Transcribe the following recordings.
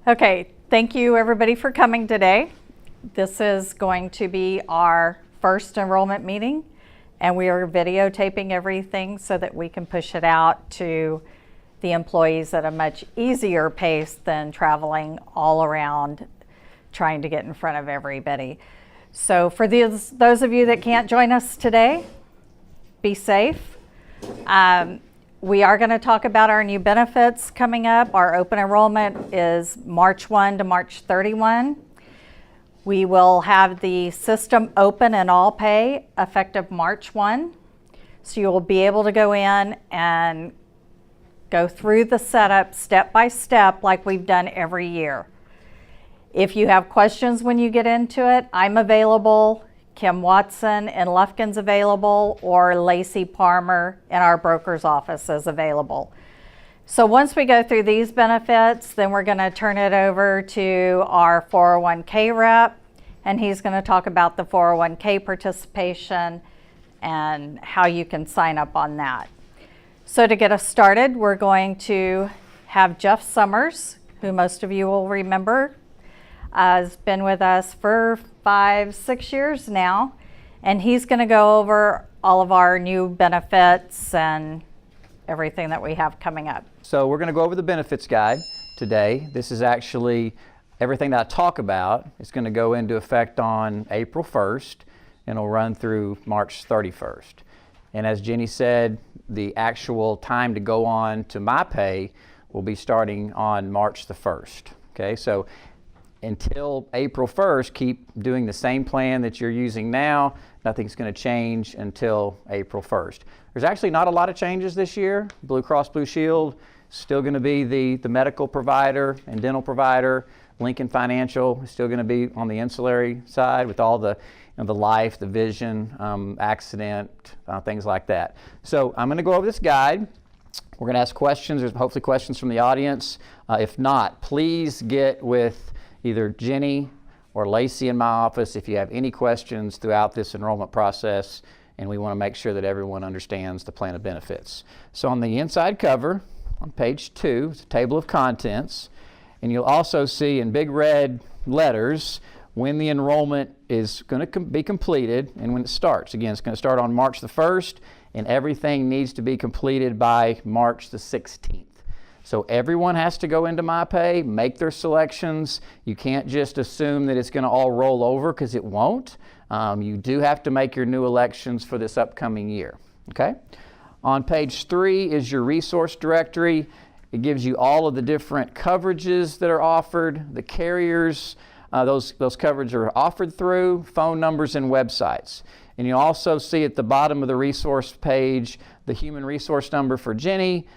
Okay, thank you everybody for coming today. This is going to be our first enrollment meeting, and we are videotaping everything so that we can push it out to the employees at a much easier pace than traveling all around trying to get in front of everybody. So for those of you that can't join us today, be safe. We are going to talk about our new benefits coming up. Our open enrollment is March 1 to March 31. We will have the system open and all pay effective March 1. So you will be able to go in and go through the setup step by step like we've done every year. If you have questions when you get into it, I'm available. Kim Watson in Lufkin's available, or Lacey Palmer in our broker's office is available. So once we go through these benefits, then we're going to turn it over to our 401k rep, and he's going to talk about the 401k participation and how you can sign up on that. So to get us started, we're going to have Jeff Summers, who most of you will remember, has been with us for 5-6 years now, and he's going to go over all of our new benefits and everything that we have coming up. So we're going to go over the benefits guide today. This is actually everything that I talk about. It's going to go into effect on April 1st and it'll run through March 31st. And as Jenny said, the actual time to go on to my pay will be starting on March the 1st. Okay, so until April 1st, keep doing the same plan that you're using now. Nothing's going to change until April 1st. There's actually not a lot of changes this year. Blue Cross Blue Shield still going to be the medical provider and dental provider. Lincoln Financial is still going to be on the ancillary side with all the the life, the vision, accident, things like that. So I'm going to go over this guide. We're going to ask questions. There's hopefully questions from the audience. If not, please get with either Jenny or Lacey in my office if you have any questions throughout this enrollment process, and we want to make sure that everyone understands the plan of benefits. So on the inside cover, on page 2, it's a table of contents, and you'll also see in big red letters when the enrollment is going to be completed and when it starts. Again, it's going to start on March the 1st, and everything needs to be completed by March the 16th. So everyone has to go into MyPay, make their selections. You can't just assume that it's going to all roll over, because it won't. You do have to make your new elections for this upcoming year. Okay? On page 3 is your resource directory. It gives you all of the different coverages that are offered, the carriers those coverages are offered through, phone numbers, and websites. And you'll also see at the bottom of the resource page the human resource number for Jenny,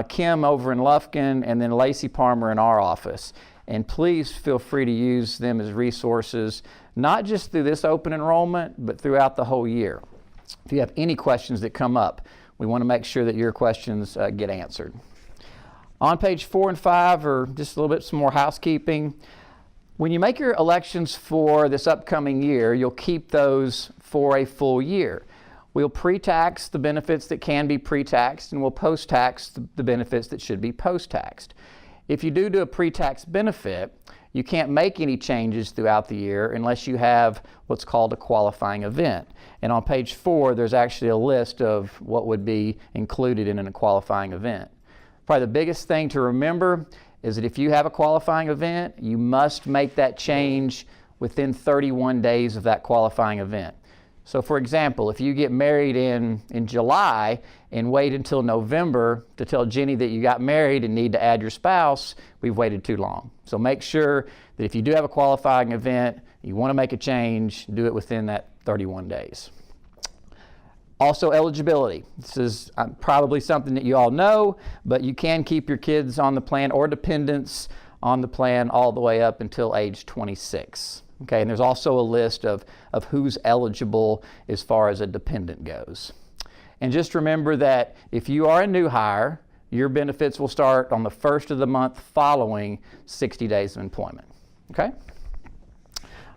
Kim over in Lufkin, and then Lacey Palmer in our office. And please feel free to use them as resources, not just through this open enrollment, but throughout the whole year. If you have any questions that come up, we want to make sure that your questions get answered. On page 4 and 5 are just a little bit some more housekeeping. When you make your elections for this upcoming year, you'll keep those for a full year. We'll pre-tax the benefits that can be pre-taxed, and we'll post-tax the benefits that should be post-taxed. If you do a pre-tax benefit, you can't make any changes throughout the year unless you have what's called a qualifying event. And on page 4, there's actually a list of what would be included in a qualifying event. Probably the biggest thing to remember is that if you have a qualifying event, you must make that change within 31 days of that qualifying event. So for example, if you get married in July and wait until November to tell Jenny that you got married and need to add your spouse, we've waited too long. So make sure that if you do have a qualifying event, you want to make a change, do it within that 31 days. Also, eligibility. This is probably something that you all know, but you can keep your kids on the plan or dependents on the plan all the way up until age 26. Okay, and there's also a list of who's eligible as far as a dependent goes. And just remember that if you are a new hire, your benefits will start on the first of the month following 60 days of employment. Okay?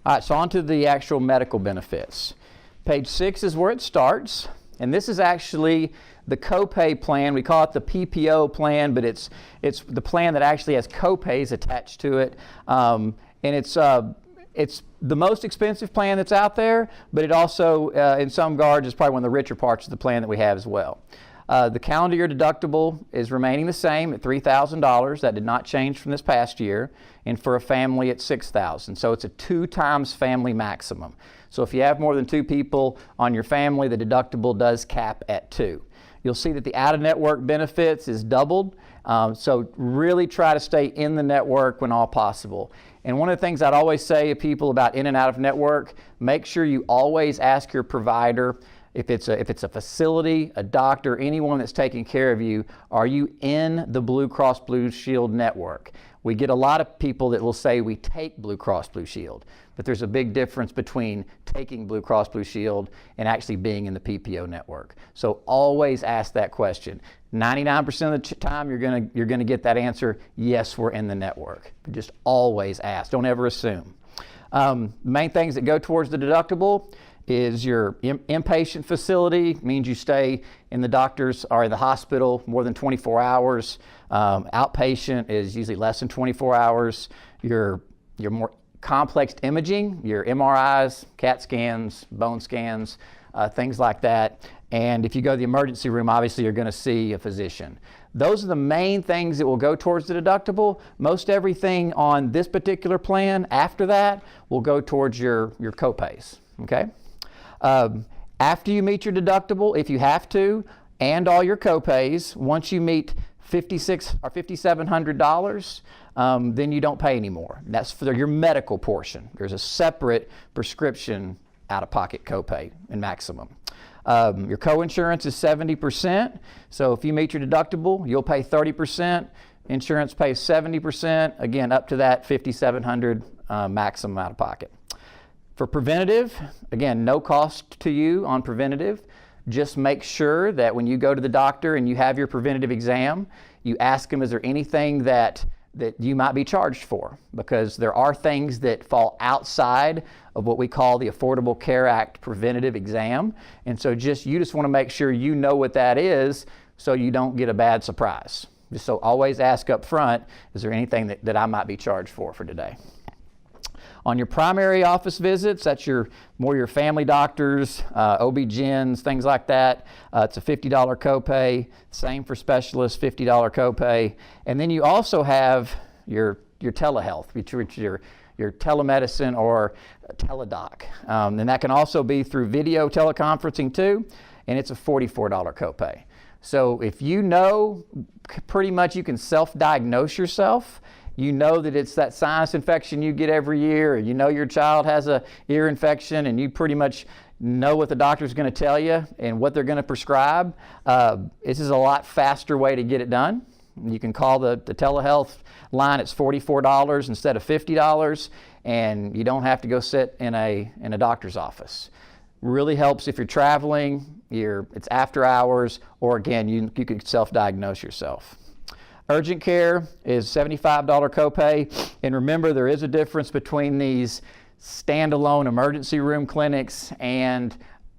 All right, so on to the actual medical benefits. Page 6 is where it starts, and this is actually the copay plan. We call it the PPO plan, but it's the plan that actually has copays attached to it. And it's the most expensive plan that's out there, but it also, in some regards, is probably one of the richer parts of the plan that we have as well. The calendar year deductible is remaining the same at $3,000. That did not change from this past year. And for a family, it's $6,000. So it's a 2 times family maximum. So if you have more than 2 people on your family, the deductible does cap at 2. You'll see that the out-of-network benefits is doubled. So really try to stay in the network when all possible. And one of the things I'd always say to people about in and out of network, make sure you always ask your provider, if it's a facility, a doctor, anyone that's taking care of you, are you in the Blue Cross Blue Shield network? We get a lot of people that will say we take Blue Cross Blue Shield, but there's a big difference between taking Blue Cross Blue Shield and actually being in the PPO network. So always ask that question. 99% of the time you're gonna get that answer, yes, we're in the network. But just always ask, don't ever assume. Main things that go towards the deductible is your inpatient facility, means you stay in the doctor's or in the hospital more than 24 hours. Outpatient is usually less than 24 hours. Your more complex imaging, your MRIs, CAT scans, bone scans, things like that. And if you go to the emergency room, obviously you're going to see a physician. Those are the main things that will go towards the deductible. Most everything on this particular plan after that will go towards your copays. Okay? After you meet your deductible, if you have to, and all your copays, once you meet $5,600 or $5,700, then you don't pay anymore. That's for your medical portion. There's a separate prescription out-of-pocket copay and maximum. Your coinsurance is 70%. So if you meet your deductible, you'll pay 30%. Insurance pays 70%. Again, up to that $5,700 maximum out-of-pocket. For preventative, again, no cost to you on preventative. Just make sure that when you go to the doctor and you have your preventative exam, you ask them, is there anything that you might be charged for? Because there are things that fall outside of what we call the Affordable Care Act preventative exam. And so you just want to make sure you know what that is so you don't get a bad surprise. Just so always ask up front, is there anything that I might be charged for today? On your primary office visits, that's more your family doctors, OB-GYNs, things like that. It's a $50 copay. Same for specialists, $50 copay. And then you also have your telehealth, which your telemedicine or teledoc. And that can also be through video teleconferencing too, and it's a $44 copay. So if you know pretty much you can self-diagnose yourself, you know that it's that sinus infection you get every year, or you know your child has a ear infection, and you pretty much know what the doctor's going to tell you and what they're going to prescribe. This is a lot faster way to get it done. You can call the telehealth line. It's $44 instead of $50, and you don't have to go sit in a doctor's office. Really helps if you're traveling, it's after hours, or again, you can self-diagnose yourself. Urgent care is $75 copay, and remember there is a difference between these standalone emergency room clinics and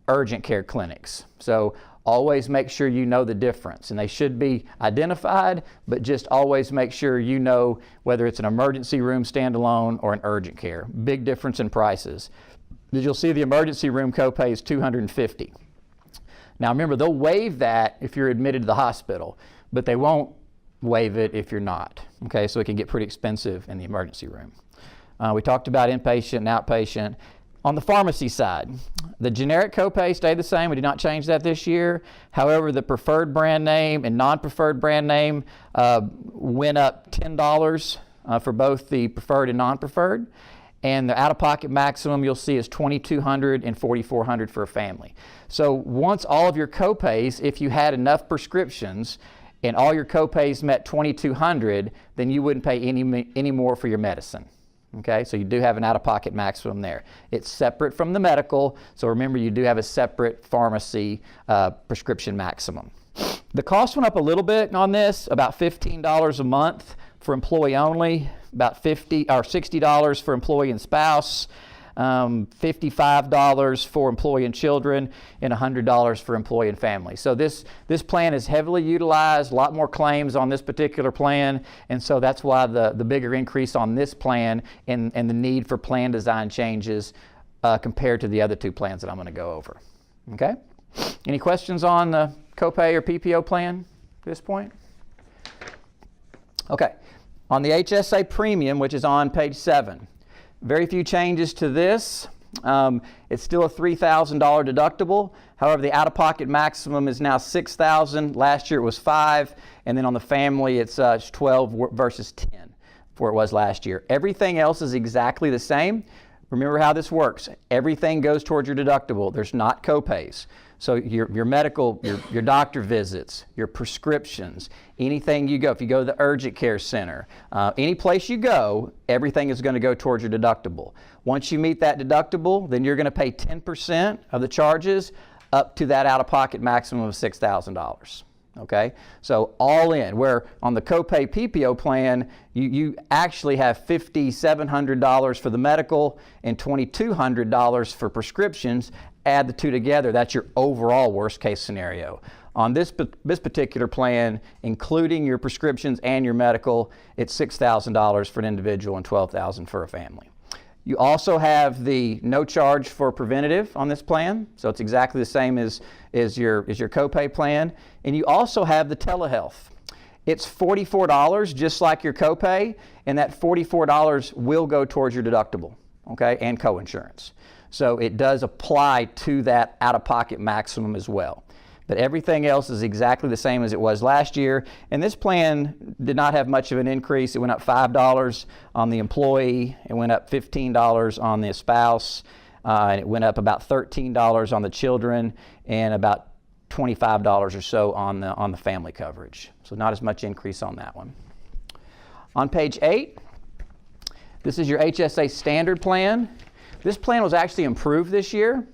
urgent care clinics. So always make sure you know the difference, and they should be identified, but just always make sure you know whether it's an emergency room standalone or an urgent care. Big difference in prices. As you'll see, the emergency room copay is $250. Now remember, they'll waive that if you're admitted to the hospital, but they won't waive it if you're not. Okay, so it can get pretty expensive in the emergency room. We talked about inpatient and outpatient. On the pharmacy side, the generic copay stayed the same. We did not change that this year. However, the preferred brand name and non-preferred brand name went up $10 for both the preferred and non-preferred. And the out-of-pocket maximum you'll see is $2,200 and $4,400 for a family. So once all of your copays, if you had enough prescriptions and all your copays met $2,200, then you wouldn't pay any more for your medicine. Okay, so you do have an out-of-pocket maximum there. It's separate from the medical, so remember you do have a separate pharmacy prescription maximum. The cost went up a little bit on this, about $15 a month for employee only, about $60 for employee and spouse. $55 for employee and children, and $100 for employee and family. So this plan is heavily utilized, a lot more claims on this particular plan, and so that's why the bigger increase on this plan and the need for plan design changes compared to the other two plans that I'm going to go over. Okay? Any questions on the copay or PPO plan at this point? Okay. On the HSA premium, which is on page 7, very few changes to this. It's still a $3,000 deductible. However, the out-of-pocket maximum is now $6,000. Last year it was $5,000, and then on the family it's $12,000 versus $10,000 for it was last year. Everything else is exactly the same. Remember how this works. Everything goes towards your deductible. There's not copays. So your medical, your doctor visits, your prescriptions, anything you go, if you go to the urgent care center, any place you go, everything is going to go towards your deductible. Once you meet that deductible, then you're going to pay 10% of the charges up to that out-of-pocket maximum of $6,000. Okay, so all in, where on the copay PPO plan, you actually have $5,700 for the medical and $2,200 for prescriptions. Add the two together, that's your overall worst case scenario. On this particular plan, including your prescriptions and your medical, it's $6,000 for an individual and $12,000 for a family. You also have the no charge for preventative on this plan, so it's exactly the same as your copay plan. And you also have the telehealth. It's $44 just like your copay, and that $44 will go towards your deductible, okay, and coinsurance. So it does apply to that out-of-pocket maximum as well. But everything else is exactly the same as it was last year. And this plan did not have much of an increase. It went up $5 on the employee. It went up $15 on the spouse. And it went up about $13 on the children and about $25 or so on the family coverage. So not as much increase on that one. On page 8, this is your HSA standard plan. This plan was actually improved this year.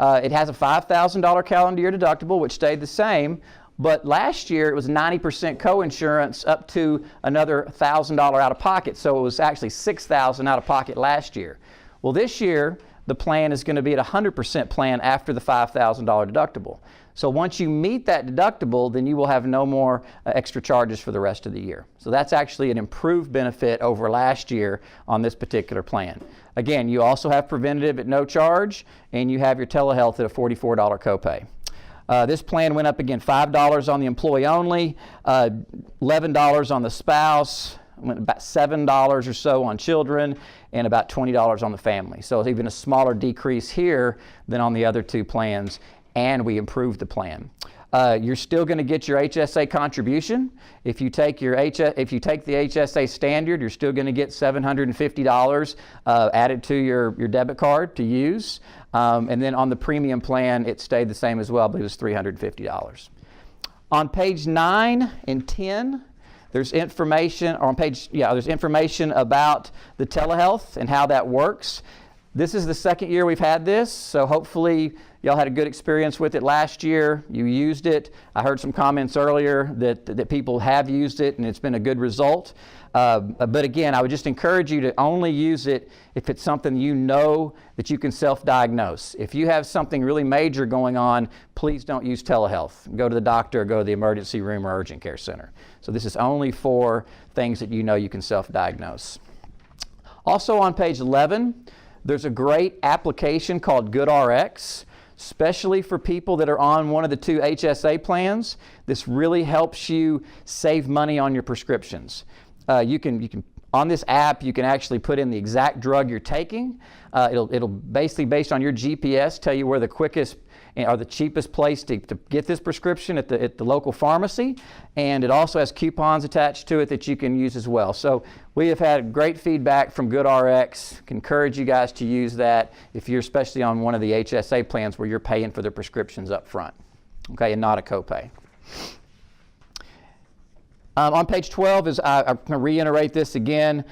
It has a $5,000 calendar year deductible, which stayed the same, but last year it was 90% coinsurance up to another $1,000 out of pocket, so it was actually $6,000 out of pocket last year. Well, this year the plan is going to be at 100% plan after the $5,000 deductible. So once you meet that deductible, then you will have no more extra charges for the rest of the year. So that's actually an improved benefit over last year on this particular plan. Again, you also have preventative at no charge, and you have your telehealth at a $44 copay. This plan went up again $5 on the employee only, $11 on the spouse, went about $7 or so on children, and about $20 on the family. So it's even a smaller decrease here than on the other two plans, and we improved the plan. You're still going to get your HSA contribution. If you take the HSA standard, you're still going to get $750 added to your debit card to use. And then on the premium plan, it stayed the same as well, but it was $350. On page 9 and 10, there's information, or on page, there's information about the telehealth and how that works. This is the second year we've had this, so hopefully y'all had a good experience with it last year. You used it. I heard some comments earlier that people have used it and it's been a good result. But again, I would just encourage you to only use it if it's something you know that you can self-diagnose. If you have something really major going on, please don't use telehealth. Go to the doctor or go to the emergency room or urgent care center. So this is only for things that you know you can self-diagnose. Also on page 11, there's a great application called GoodRx, especially for people that are on one of the two HSA plans. This really helps you save money on your prescriptions. You can on this app, you can actually put in the exact drug you're taking. It'll basically, based on your GPS, tell you where the quickest or the cheapest place to get this prescription at the local pharmacy. And it also has coupons attached to it that you can use as well. So we have had great feedback from GoodRx. Can encourage you guys to use that if you're especially on one of the HSA plans where you're paying for the prescriptions up front, okay, and not a copay. On page 12 is, I'm going to reiterate this again.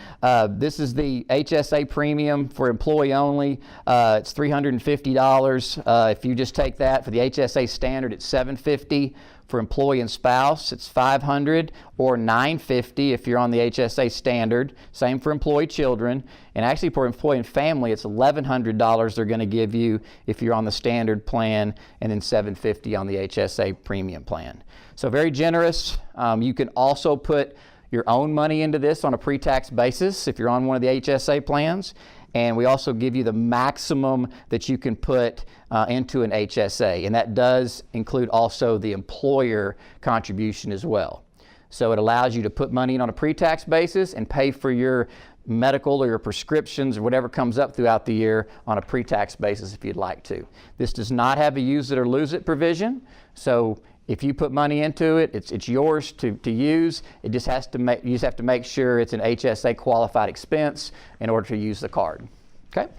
This is the HSA premium for employee only. It's $350. If you just take that for the HSA standard, it's $750. For employee and spouse, it's $500 or $950 if you're on the HSA standard. Same for employee children. And actually for employee and family, it's $1,100 they're going to give you if you're on the standard plan, and then $750 on the HSA premium plan. So very generous. You can also put your own money into this on a pre-tax basis if you're on one of the HSA plans. And we also give you the maximum that you can put into an HSA, and that does include also the employer contribution as well. So it allows you to put money in on a pre-tax basis and pay for your medical or your prescriptions or whatever comes up throughout the year on a pre-tax basis if you'd like to. This does not have a use it or lose it provision, so if you put money into it, it's yours to use. It just has to you just have to make sure it's an HSA qualified expense in order to use the card. Okay?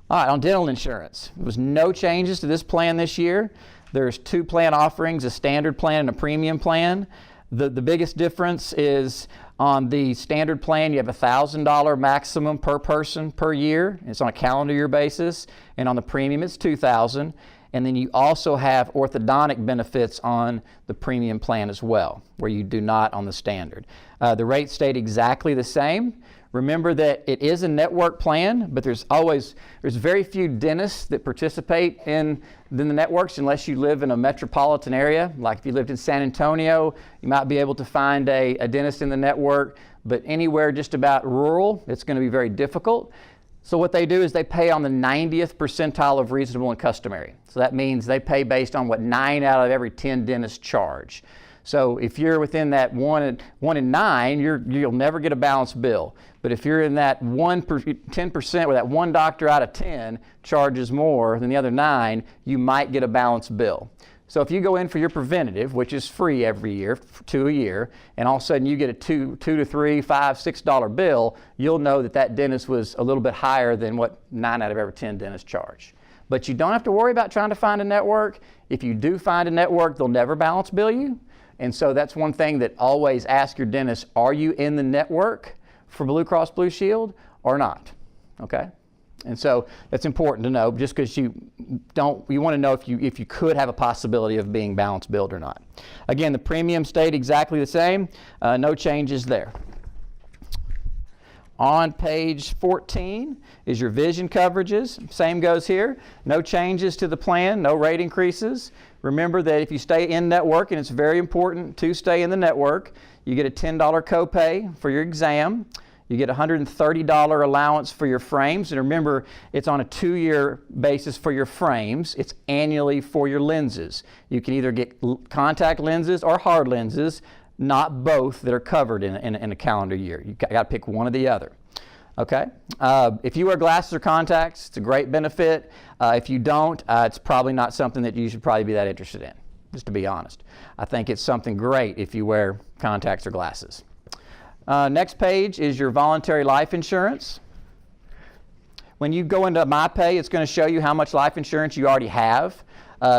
All right, on dental insurance, there was no changes to this plan this year. There's 2 plan offerings, a standard plan and a premium plan. The biggest difference is on the standard plan, you have a $1,000 maximum per person per year. It's on a calendar year basis. And on the premium, it's $2,000. And then you also have orthodontic benefits on the premium plan as well, where you do not on the standard. The rates stayed exactly the same. Remember that it is a network plan, but there's very few dentists that participate in the networks unless you live in a metropolitan area. Like if you lived in San Antonio, you might be able to find a dentist in the network, but anywhere just about rural, it's going to be very difficult. So what they do is they pay on the 90th percentile of reasonable and customary. So that means they pay based on what 9 out of every 10 dentists charge. So if you're within that 1 in 9, you'll never get a balanced bill. But if you're in that 10%, where that one doctor out of 10 charges more than the other 9, you might get a balanced bill. So if you go in for your preventative, which is free every year, 2 a year, and all of a sudden you get a $2 to $3, $5, $6 bill, you'll know that that dentist was a little bit higher than what 9 out of every 10 dentists charge. But you don't have to worry about trying to find a network. If you do find a network, they'll never balance bill you. And so that's one thing that always ask your dentist, are you in the network for Blue Cross Blue Shield or not? Okay? And so that's important to know, just because you want to know if you could have a possibility of being balance billed or not. Again, the premium stayed exactly the same, no changes there. On page 14 is your vision coverages. Same goes here. No changes to the plan, no rate increases. Remember that if you stay in network, and it's very important to stay in the network, you get a $10 copay for your exam. You get a $130 allowance for your frames. And remember, it's on a 2-year basis for your frames. It's annually for your lenses. You can either get contact lenses or hard lenses, not both that are covered in a calendar year. You got to pick one or the other. Okay? If you wear glasses or contacts, it's a great benefit. If you don't, it's probably not something that you should probably be that interested in, just to be honest. I think it's something great if you wear contacts or glasses. Next page is your voluntary life insurance. When you go into MyPay, it's going to show you how much life insurance you already have.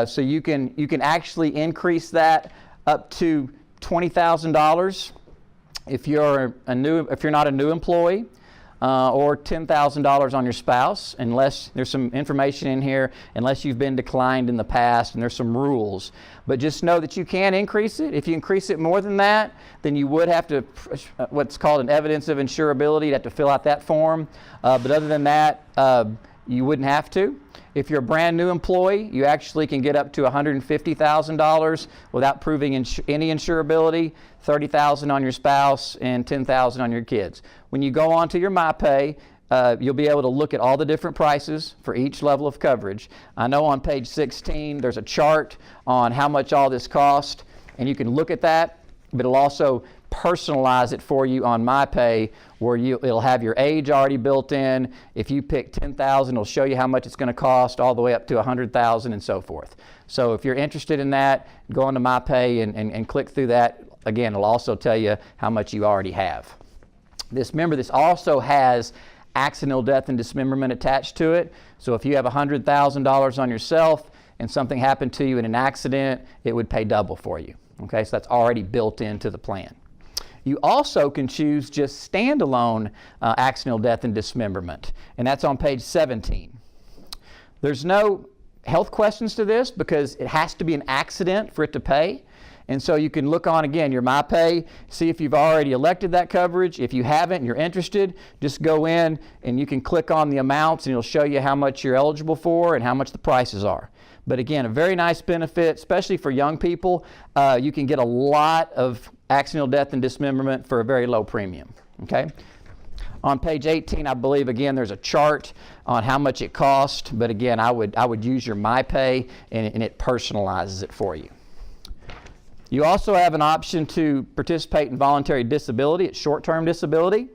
So you can actually increase that up to $20,000 if you're not a new employee, or $10,000 on your spouse, unless there's some information in here, unless you've been declined in the past, and there's some rules. But just know that you can increase it. If you increase it more than that, then you would have to, what's called an evidence of insurability, you'd have to fill out that form. But other than that, you wouldn't have to. If you're a brand new employee, you actually can get up to $150,000 without proving any insurability, $30,000 on your spouse, and $10,000 on your kids. When you go on to your MyPay, you'll be able to look at all the different prices for each level of coverage. I know on page 16 there's a chart on how much all this costs, and you can look at that, but it'll also personalize it for you on MyPay, where it'll have your age already built in. If you pick $10,000, it'll show you how much it's going to cost, all the way up to $100,000 and so forth. So if you're interested in that, go on to MyPay and click through that. Again, it'll also tell you how much you already have. Remember, this also has accidental death and dismemberment attached to it. So if you have $100,000 on yourself and something happened to you in an accident, it would pay double for you. Okay, so that's already built into the plan. You also can choose just standalone accidental death and dismemberment, and that's on page 17. There's no health questions to this because it has to be an accident for it to pay. And so you can look on again your MyPay, see if you've already elected that coverage. If you haven't and you're interested, just go in and you can click on the amounts and it'll show you how much you're eligible for and how much the prices are. But again, a very nice benefit, especially for young people. You can get a lot of accidental death and dismemberment for a very low premium, okay? On page 18, I believe, again, there's a chart on how much it costs. But again, I would use your MyPay and it personalizes it for you. You also have an option to participate in voluntary disability. It's short-term disability.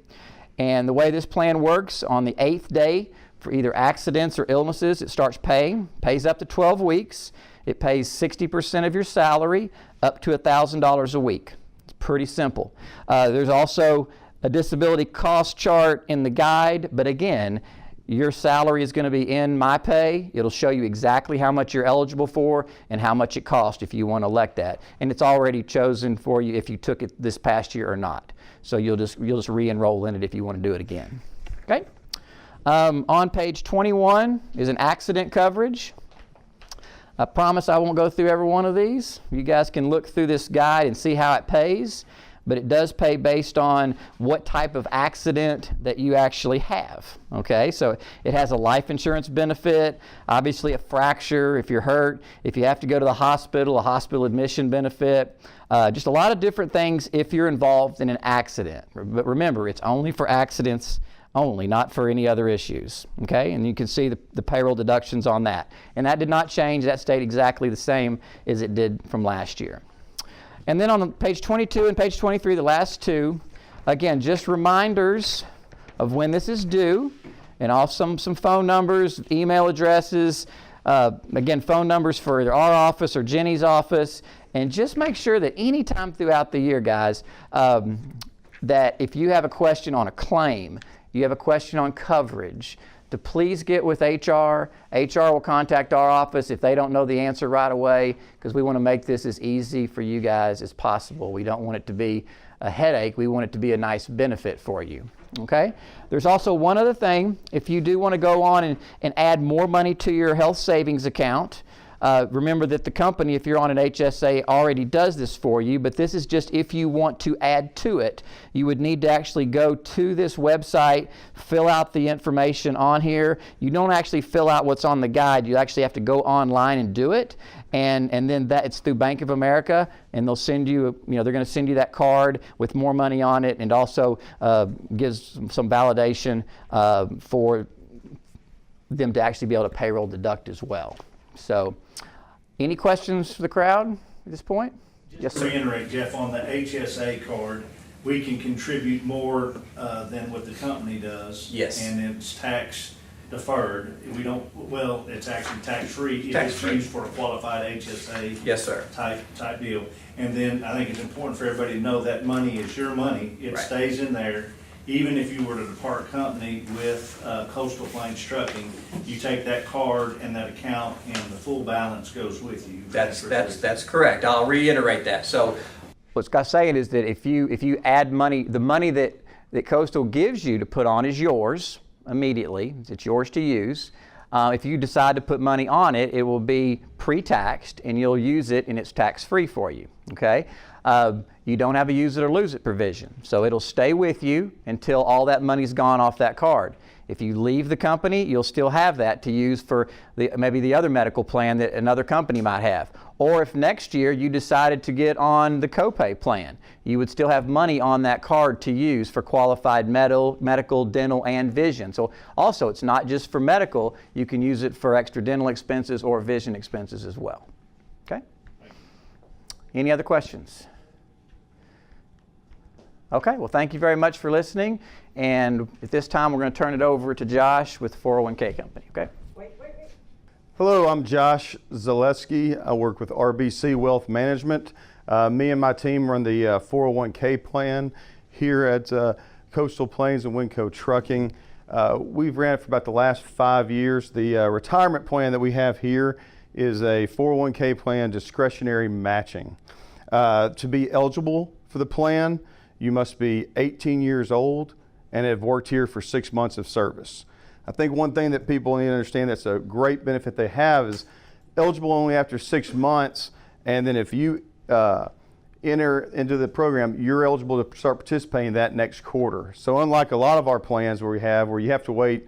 And the way this plan works, on the 8th day for either accidents or illnesses, it starts paying, pays up to 12 weeks. It pays 60% of your salary up to $1,000 a week. It's pretty simple. There's also a disability cost chart in the guide, but again, your salary is going to be in MyPay. It'll show you exactly how much you're eligible for and how much it costs if you want to elect that. And it's already chosen for you if you took it this past year or not. So you'll just re-enroll in it if you want to do it again. Okay? On page 21 is an accident coverage. I promise I won't go through every one of these. You guys can look through this guide and see how it pays. But it does pay based on what type of accident that you actually have, okay? So it has a life insurance benefit, obviously a fracture if you're hurt, if you have to go to the hospital, a hospital admission benefit, just a lot of different things if you're involved in an accident. But remember, it's only for accidents only, not for any other issues, okay? And you can see the payroll deductions on that. And that did not change, that stayed exactly the same as it did from last year. And then on page 22 and page 23, the last two, again, just reminders of when this is due, and also some phone numbers, email addresses, again, phone numbers for either our office or Jenny's office, and just make sure that anytime throughout the year, guys, that if you have a question on a claim, you have a question on coverage, to please get with HR. HR will contact our office if they don't know the answer right away, because we want to make this as easy for you guys as possible. We don't want it to be a headache. We want it to be a nice benefit for you. Okay? There's also one other thing. If you do want to go on and add more money to your health savings account, remember that the company, if you're on an HSA, already does this for you, but this is just if you want to add to it. You would need to actually go to this website, fill out the information on here. You don't actually fill out what's on the guide. You actually have to go online and do it, and then that it's through Bank of America, and they'll send you, they're going to send you that card with more money on it, and also gives some validation for them to actually be able to payroll deduct as well. So, any questions for the crowd at this point? Just to reiterate, Jeff, on the HSA card, we can contribute more than what the company does. Yes. And it's tax deferred. We don't, well, it's actually tax free if it's Tax-free. used for a qualified HSA. Yes, sir. type deal. And then I think it's important for everybody to know that money is your money. It Right. stays in there. Even if you were to depart company with Coastal Plains Trucking, you take that card and that account and the full balance goes with you. That's correct. I'll reiterate that. So What Scott's saying is that if you add money, the money that Coastal gives you to put on is yours immediately. It's yours to use. If you decide to put money on it, it will be pre-taxed and you'll use it and it's tax-free for you, okay? You don't have a use it or lose it provision. So it'll stay with you until all that money's gone off that card. If you leave the company, you'll still have that to use for maybe the other medical plan that another company might have. Or if next year you decided to get on the copay plan, you would still have money on that card to use for qualified medical, dental, and vision. So also, it's not just for medical, you can use it for extra dental expenses or vision expenses as well. Okay? Any other questions? Okay, well, thank you very much for listening. And at this time, we're going to turn it over to Josh with 401k Company, okay? Hello, I'm Josh Zaleski. I work with RBC Wealth Management. Me and my team run the 401k plan here at Coastal Plains and Winco Trucking. We've ran it for about the last 5 years. The retirement plan that we have here is a 401k plan discretionary matching. To be eligible for the plan, you must be 18 years old and have worked here for 6 months of service. I think one thing that people need to understand that's a great benefit they have is eligible only after 6 months, and then if you enter into the program, you're eligible to start participating that next quarter. So unlike a lot of our plans where you have to wait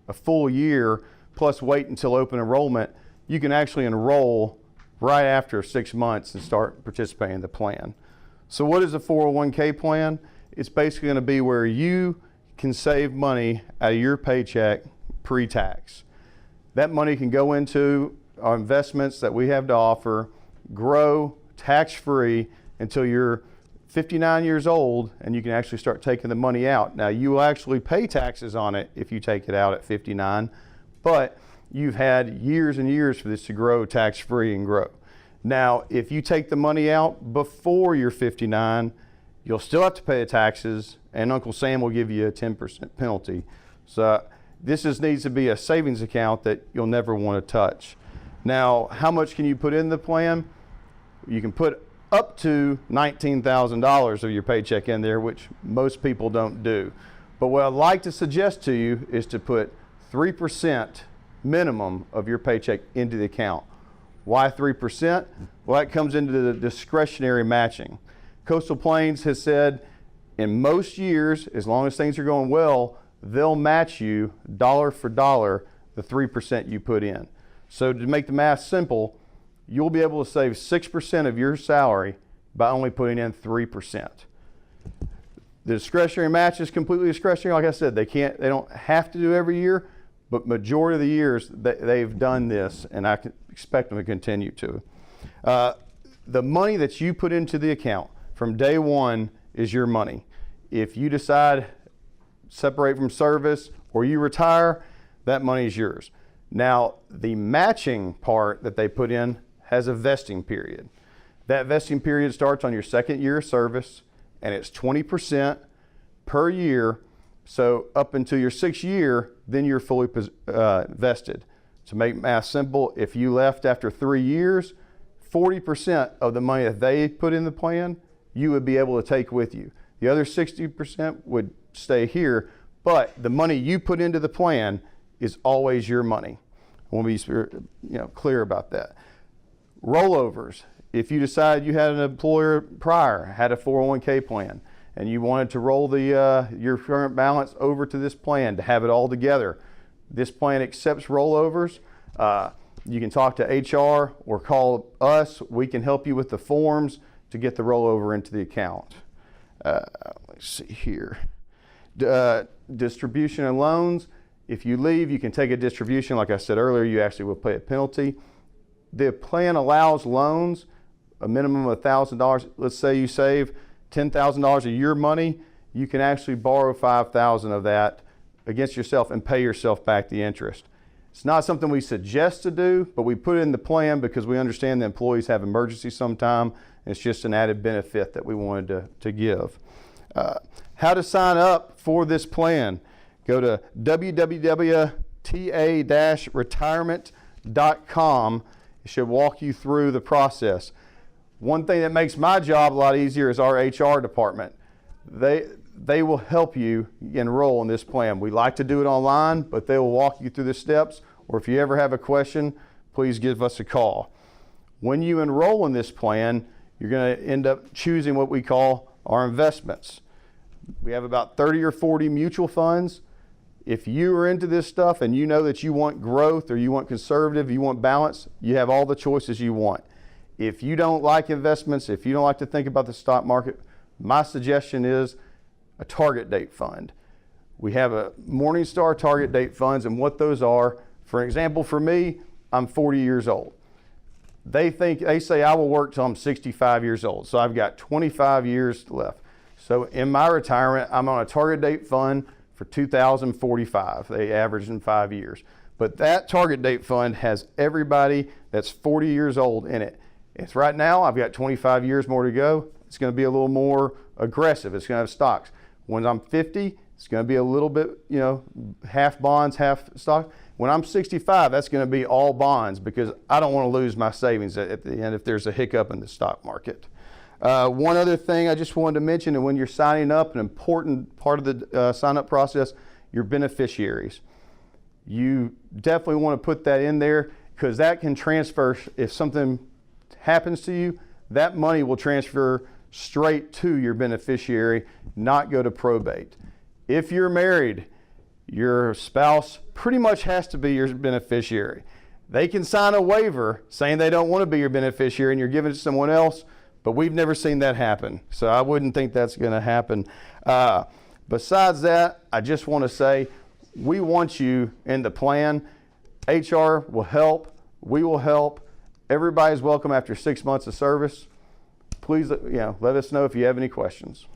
a full year plus wait until open enrollment, you can actually enroll right after 6 months and start participating in the plan. So what is a 401k plan? It's basically going to be where you can save money out of your paycheck pre-tax. That money can go into our investments that we have to offer, grow tax-free until you're 59 years old, and you can actually start taking the money out. Now, you will actually pay taxes on it if you take it out at 59, but you've had years and years for this to grow tax-free and grow. Now, if you take the money out before you're 59, you'll still have to pay the taxes, and Uncle Sam will give you a 10% penalty. So this needs to be a savings account that you'll never want to touch. Now, how much can you put in the plan? You can put up to $19,000 of your paycheck in there, which most people don't do. But what I'd like to suggest to you is to put 3% minimum of your paycheck into the account. Why 3%? Well, that comes into the discretionary matching. Coastal Plains has said in most years, as long as things are going well, they'll match you dollar for dollar the 3% you put in. So to make the math simple, you'll be able to save 6% of your salary by only putting in 3%. The discretionary match is completely discretionary. Like I said, they don't have to do every year, but majority of the years they've done this, and I can expect them to continue to. The money that you put into the account from day one is your money. If you decide separate from service or you retire, that money is yours. Now, the matching part that they put in has a vesting period. That vesting period starts on your second year of service, and it's 20% per year. So up until your 6th year, then you're fully vested. To make math simple, if you left after 3 years, 40% of the money that they put in the plan, you would be able to take with you. The other 60% would stay here, but the money you put into the plan is always your money. I want to be clear about that. Rollovers. If you decide you had an employer prior, had a 401k plan, and you wanted to roll your current balance over to this plan to have it all together, this plan accepts rollovers. You can talk to HR or call us. We can help you with the forms to get the rollover into the account. Let's see here. Distribution and loans. If you leave, you can take a distribution. Like I said earlier, you actually will pay a penalty. The plan allows loans, a minimum of $1,000. Let's say you save $10,000 of your money, you can actually borrow $5,000 of that against yourself and pay yourself back the interest. It's not something we suggest to do, but we put it in the plan because we understand that employees have emergencies sometime, and it's just an added benefit that we wanted to give. How to sign up for this plan? Go to www.ta-retirement.com. It should walk you through the process. One thing that makes my job a lot easier is our HR department. They will help you enroll in this plan. We like to do it online, but they will walk you through the steps, or if you ever have a question, please give us a call. When you enroll in this plan, you're going to end up choosing what we call our investments. We have about 30 or 40 mutual funds. If you are into this stuff and you know that you want growth or you want conservative, you want balance, you have all the choices you want. If you don't like investments, if you don't like to think about the stock market, my suggestion is a target date fund. We have a Morningstar target date funds, and what those are, for example, for me, I'm 40 years old. They say I will work till I'm 65 years old, so I've got 25 years left. So in my retirement, I'm on a target date fund for 2045. They average in 5 years. But that target date fund has everybody that's 40 years old in it. It's right now, I've got 25 years more to go. It's going to be a little more aggressive. It's going to have stocks. When I'm 50, it's going to be a little bit, half bonds, half stock. When I'm 65, that's going to be all bonds because I don't want to lose my savings at the end if there's a hiccup in the stock market. One other thing I just wanted to mention, and when you're signing up, an important part of the sign-up process, your beneficiaries. you definitely want to put that in there, because that can transfer. If something happens to you, that money will transfer straight to your beneficiary, not go to probate. If you're married, your spouse pretty much has to be your beneficiary. They can sign a waiver saying they don't want to be your beneficiary and you're giving it to someone else, but we've never seen that happen. So I wouldn't think that's going to happen. Besides that, I just want to say we want you in the plan. HR will help. We will help. Everybody's welcome after 6 months of service. Please, let us know if you have any questions.